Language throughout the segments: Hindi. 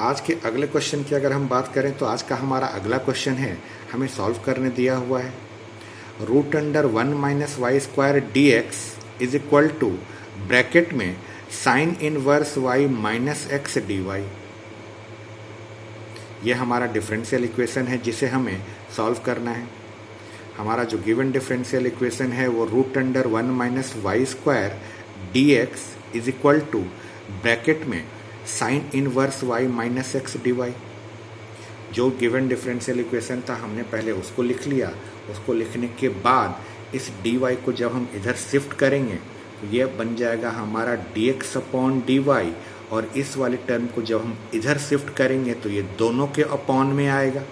आज के अगले क्वेश्चन की अगर हम बात करें तो आज का हमारा अगला क्वेश्चन है, हमें सॉल्व करने दिया हुआ है root under 1 minus y square d x is equal to bracket में sine inverse y minus x d y. यह हमारा डिफरेंशियल इक्वेशन है जिसे हमें सॉल्व करना है। हमारा जो गिवन डिफरेंशियल इक्वेशन है वो root under 1 minus y square d x is equal to bracket में sine inverse y minus x d y. जो गिवन डिफरेंशियल इक्वेशन था हमने पहले उसको लिख लिया। उसको लिखने के बाद इस डी वाई को जब हम इधर शिफ्ट करेंगे तो ये बन जाएगा हमारा d x upon d y, और इस वाली टर्म को जब हम इधर शिफ्ट करेंगे तो ये दोनों के अपॉन में आएगा।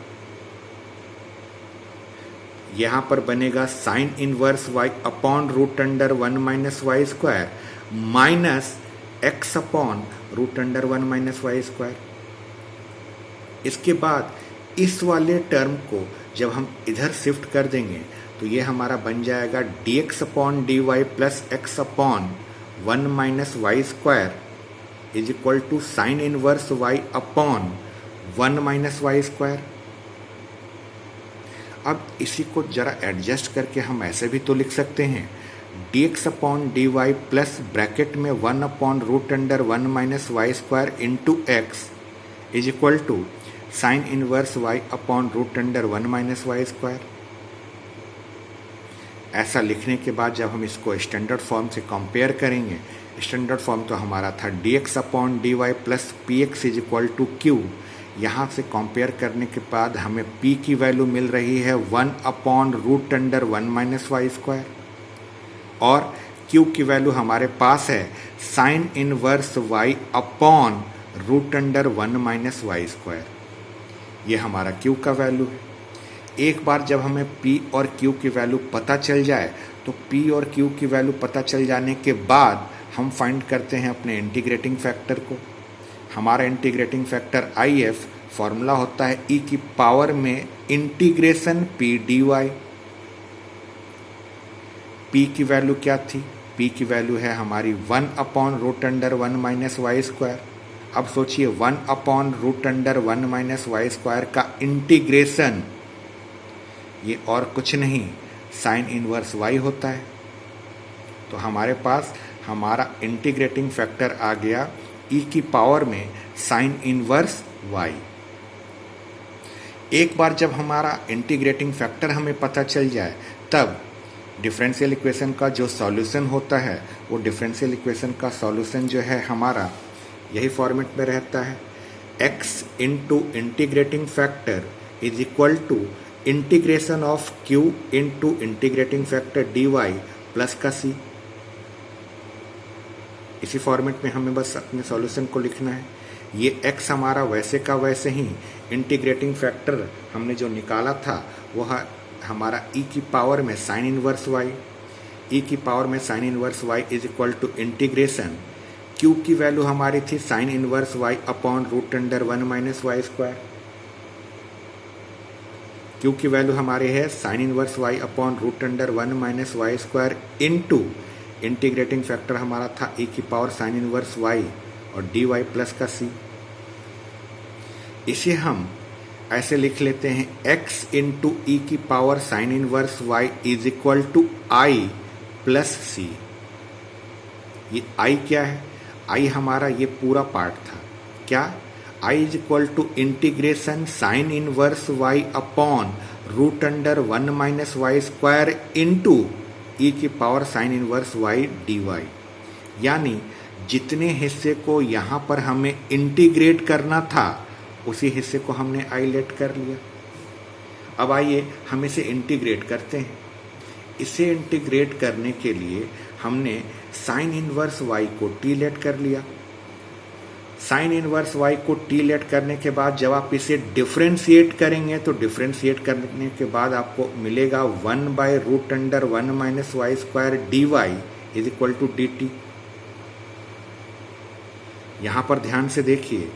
यहाँ पर बनेगा sine inverse y upon root under 1 minus y square minus x upon root under 1 minus y square. इसके बाद इस वाले टर्म को जब हम इधर शिफ्ट कर देंगे तो ये हमारा बन जाएगा d x upon d y plus x upon 1 minus y square is equal to sine inverse y upon 1 minus y square. अब इसी को जरा एडजस्ट करके हम ऐसे भी तो लिख सकते हैं d x upon d y plus bracket में 1 upon root under 1 minus y square into x is equal to sine inverse y upon root under 1 minus y square. ऐसा लिखने के बाद जब हम इसको स्टैंडर्ड फॉर्म से कंपेयर करेंगे, स्टैंडर्ड फॉर्म तो हमारा था d x upon d y plus p x is equal to q. यहाँ से कंपेयर करने के बाद हमें p की वैल्यू मिल रही है 1 upon root under 1 minus y square, और q की वैल्यू हमारे पास है sine inverse y upon root under 1 minus y square. ये हमारा q का वैल्यू है। एक बार जब हमें p और q की वैल्यू पता चल जाए तो p और q की वैल्यू पता चल जाने के बाद हम फाइंड करते हैं अपने इंटीग्रेटिंग फैक्टर को। हमारा इंटीग्रेटिंग फैक्टर IF फॉर्मूला होता है e की पावर में इंटीग्रेशन p dy। p की वैल्यू क्या थी? p की वैल्यू है हमारी 1 upon root under 1 minus y square. अब सोचिए 1 upon root under 1 minus y square का इंटीग्रेशन ये और कुछ नहीं साइन इनवर्स y होता है। तो हमारे पास हमारा इंटीग्रेटिंग फैक्टर आ गया e की पावर में साइन इनवर्स y। एक बार जब हमारा इंटीग्रेटिंग फैक्टर हमें पता चल जाए तब डिफरेंशियल इक्वेशन का जो सॉल्यूशन होता है वो डिफरेंशियल इक्वेशन का सॉल्यूशन जो है हमारा यही फॉर्मेट में रहता है x into integrating factor is equal to integration of q into integrating factor dy plus का c। इसी फॉर्मेट में हमें बस अपने सॉल्यूशन को लिखना है। ये x हमारा वैसे का वैसे ही इंटीग्रेटिंग फैक्टर हमने जो निकाला था वह हमारा e की पावर में साइन इनवर्स y, e की पावर में sine inverse y is equal to integration q की वैल्यू हमारी थी sine inverse y upon root under 1 minus y square. q की वैल्यू हमारी है sine inverse y upon root under 1 minus y square into integrating factor हमारा था e की पावर साइन इनवर्स y और dy प्लस का c। इसे हम ऐसे लिख लेते हैं x इंटू ई की power sine inverse y is equal to i plus c। ये i क्या है? i हमारा ये पूरा पार्ट था। क्या? i is equal to integration sine inverse y upon root under 1 minus y square into e की power sine inverse y dy। यानी जितने हिस्से को यहाँ पर हमें इंटीग्रेट करना था उसी हिस्से को हमने आइलेट कर लिया। अब आइए हम इसे इंटीग्रेट करते हैं। इसे इंटीग्रेट करने के लिए हमने साइन इनवर्स y को टी लेट कर लिया। साइन इनवर्स y को टी लेट करने के बाद जब आप इसे डिफरेंशिएट करेंगे तो डिफरेंशिएट करने के बाद आपको मिलेगा 1 by root under 1 minus y square d y is equal to d t. यहाँ पर ध्यान से देखिए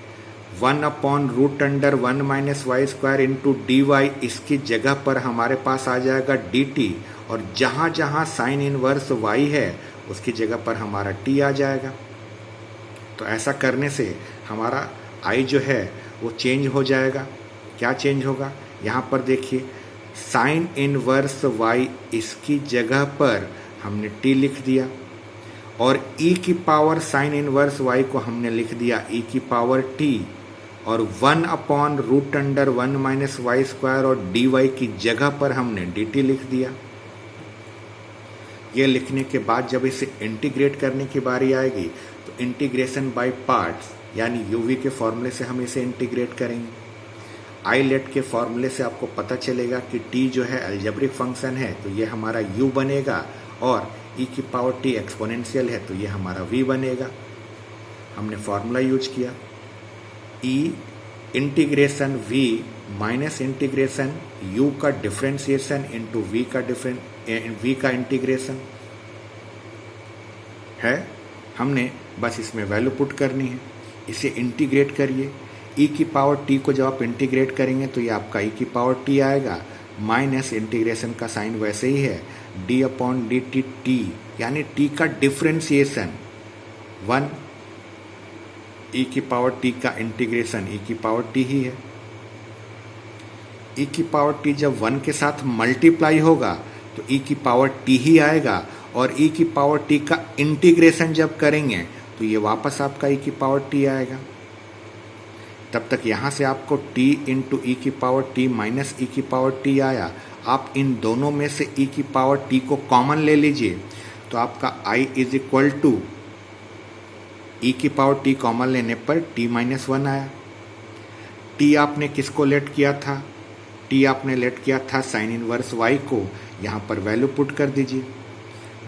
1 upon root under 1 minus y square into d y, इसकी जगह पर हमारे पास आ जाएगा डी टी, और जहाँ जहाँ साइन इनवर्स y है उसकी जगह पर हमारा t आ जाएगा। तो ऐसा करने से हमारा आई जो है वो चेंज हो जाएगा। क्या चेंज होगा, यहाँ पर देखिए साइन इनवर्स वाई, इसकी जगह पर हमने टी लिख दिया और e की पावर साइन इनवर्स y को हमने लिख दिया e की पावर t और 1/√1 माइनस वाई स्क्वायर और dy की जगह पर हमने dt लिख दिया। ये लिखने के बाद जब इसे इंटीग्रेट करने की बारी आएगी तो इंटीग्रेशन बाय पार्ट्स यानी uv के फॉर्मूले से हम इसे इंटीग्रेट करेंगे। आईलेट के फॉर्मूले से आपको पता चलेगा कि t जो है अलजेब्रिक फंक्शन है तो ये हमारा u बनेगा और e की पावर t एक्सपोनेंशियल है तो ये हमारा v बनेगा। हमने फॉर्मूला यूज किया e integration v minus integration u का डिफरेंशिएशन इंटू v का इंटीग्रेशन है। हमने बस इसमें वैल्यू पुट करनी है, इसे इंटीग्रेट करिए। e की पावर t को जब आप इंटीग्रेट करेंगे तो ये आपका e की पावर t आएगा माइनस इंटीग्रेशन का साइन वैसे ही है d/dt t यानी t का डिफरेंशिएशन 1 e की पावर t का इंटीग्रेशन e की पावर t ही है। e की पावर t जब 1 के साथ मल्टीप्लाई होगा तो e की पावर t ही आएगा और e की पावर t का इंटीग्रेशन जब करेंगे तो ये वापस आपका e की पावर t आएगा। तब तक यहाँ से आपको t इंटू ई की पावर t माइनस ई की पावर t आया। आप इन दोनों में से e की पावर t को कॉमन ले लीजिए तो आपका i is equal to e की पावर t कॉमन लेने पर t माइनस 1 आया। t आपने किसको लेट किया था, t आपने लेट किया था साइन इनवर्स y को। यहाँ पर वैल्यू पुट कर दीजिए,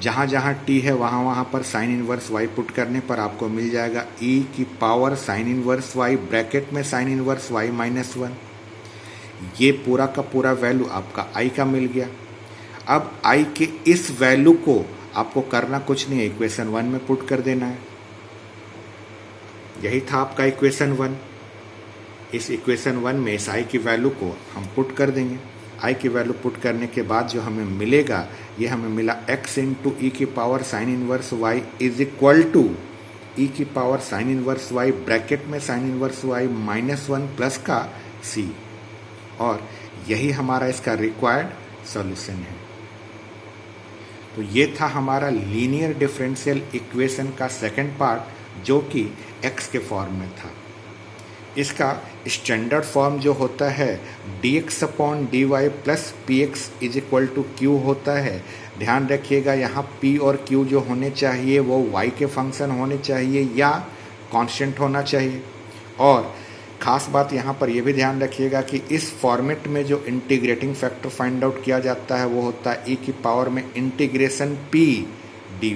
जहाँ जहाँ t है वहाँ वहाँ पर साइन इनवर्स y पुट करने पर आपको मिल जाएगा e की power sine inverse y bracket में साइन इनवर्स y माइनस 1। ये पूरा का पूरा वैल्यू आपका i का मिल गया। अब i के इस वैल्यू को आपको करना कुछ नहीं है, इक्वेशन 1 में पुट कर देना है। यही था आपका इक्वेशन 1। इस इक्वेशन 1 में इस i की वैल्यू को हम पुट कर देंगे। i की वैल्यू पुट करने के बाद जो हमें मिलेगा ये हमें मिला x इंटू ई की power sine inverse y is equal to e की power sine inverse y bracket में sine inverse y minus 1 plus का c, और यही हमारा इसका रिक्वायर्ड सॉल्यूशन है। तो ये था हमारा लीनियर डिफरेंशियल इक्वेशन का सेकंड पार्ट जो कि x के फॉर्म में था। इसका स्टैंडर्ड फॉर्म जो होता है dx/dy plus px is equal to q होता है। ध्यान रखिएगा यहाँ p और q जो होने चाहिए वो y के फंक्शन होने चाहिए या कांस्टेंट होना चाहिए। और ख़ास बात यहाँ पर यह भी ध्यान रखिएगा कि इस फॉर्मेट में जो इंटीग्रेटिंग फैक्टर फाइंड आउट किया जाता है वो होता है e की पावर में इंटीग्रेशन p dy।